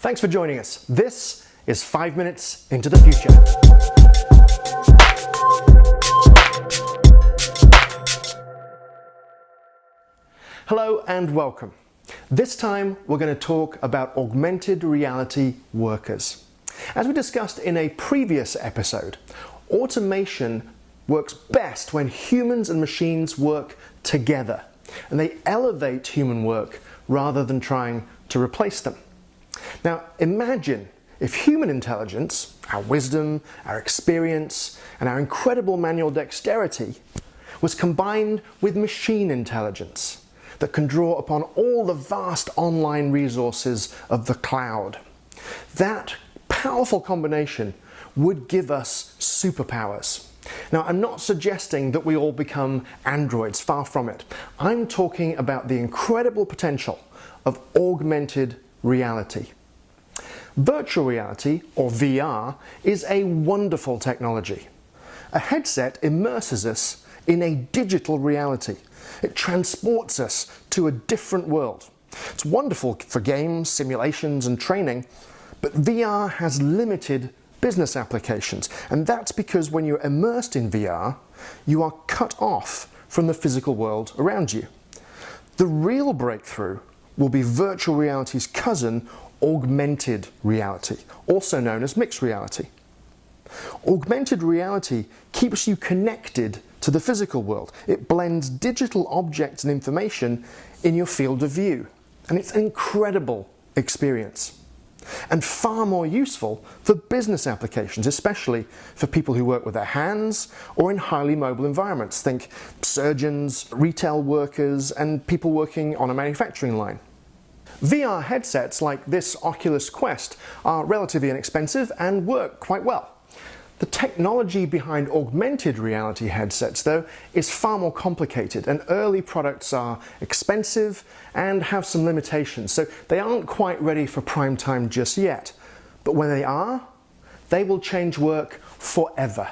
Thanks for joining us. This is 5 minutes into the future. Hello and welcome. This time we're going to talk about augmented reality workers. As we discussed in a previous episode, automation works best when humans and machines work together, and they elevate human work rather than trying to replace them. Now imagine if human intelligence, our wisdom, our experience, and our incredible manual dexterity was combined with machine intelligence that can draw upon all the vast online resources of the cloud. That powerful combination would give us superpowers. Now, I'm not suggesting that we all become androids, far from it. I'm talking about the incredible potential of augmented reality. Virtual reality, or VR, is a wonderful technology. A headset immerses us in a digital reality. It transports us to a different world. It's wonderful for games, simulations, and training, but VR has limited business applications, and that's because when you're immersed in VR, you are cut off from the physical world around you. The real breakthrough will be virtual reality's cousin, augmented reality, also known as mixed reality. Augmented reality keeps you connected to the physical world. It blends digital objects and information in your field of view, and it's an incredible experience. And far more useful for business applications, especially for people who work with their hands or in highly mobile environments. Think surgeons, retail workers, and people working on a manufacturing line. VR headsets like this Oculus Quest are relatively inexpensive and work quite well. The technology behind augmented reality headsets, though, is far more complicated, and early products are expensive and have some limitations, so they aren't quite ready for prime time just yet. But when they are, they will change work forever.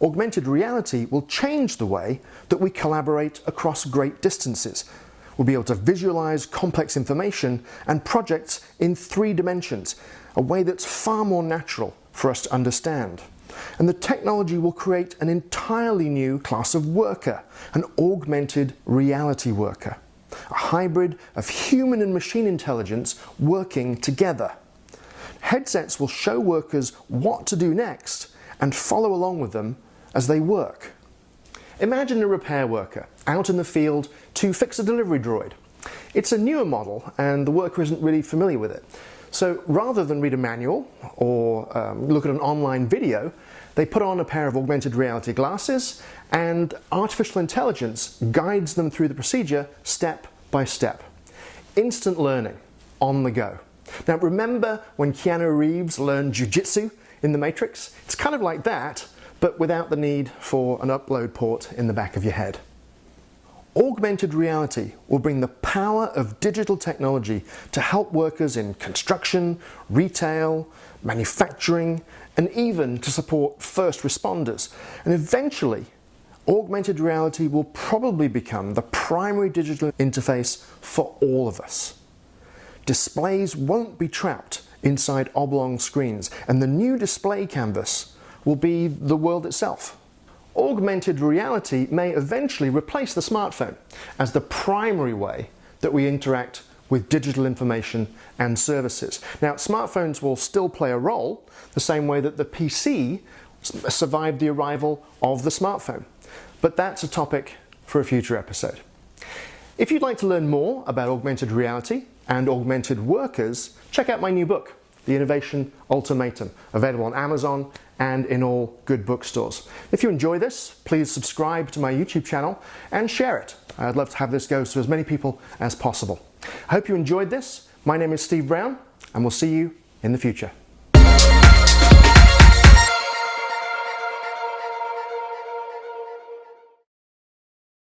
Augmented reality will change the way that we collaborate across great distances. We'll be able to visualize complex information and projects in 3 dimensions, a way that's far more natural for us to understand. And the technology will create an entirely new class of worker, an augmented reality worker, a hybrid of human and machine intelligence working together. Headsets will show workers what to do next and follow along with them as they work. Imagine a repair worker out in the field to fix a delivery droid. It's a newer model and the worker isn't really familiar with it. So rather than read a manual or look at an online video, they put on a pair of augmented reality glasses and artificial intelligence guides them through the procedure step by step. Instant learning, on the go. Now remember when Keanu Reeves learned jiu-jitsu in The Matrix? It's kind of like that, but without the need for an upload port in the back of your head. Augmented reality will bring the power of digital technology to help workers in construction, retail, manufacturing, and even to support first responders. And eventually, augmented reality will probably become the primary digital interface for all of us. Displays won't be trapped inside oblong screens, and the new display canvas will be the world itself. Augmented reality may eventually replace the smartphone as the primary way that we interact with digital information and services. Now, smartphones will still play a role the same way that the PC survived the arrival of the smartphone, but that's a topic for a future episode. If you'd like to learn more about augmented reality and augmented workers, check out my new book, The Innovation Ultimatum, available on Amazon and in all good bookstores. If you enjoy this, please subscribe to my YouTube channel and share it. I'd love to have this go to as many people as possible. I hope you enjoyed this. My name is Steve Brown, and we'll see you in the future.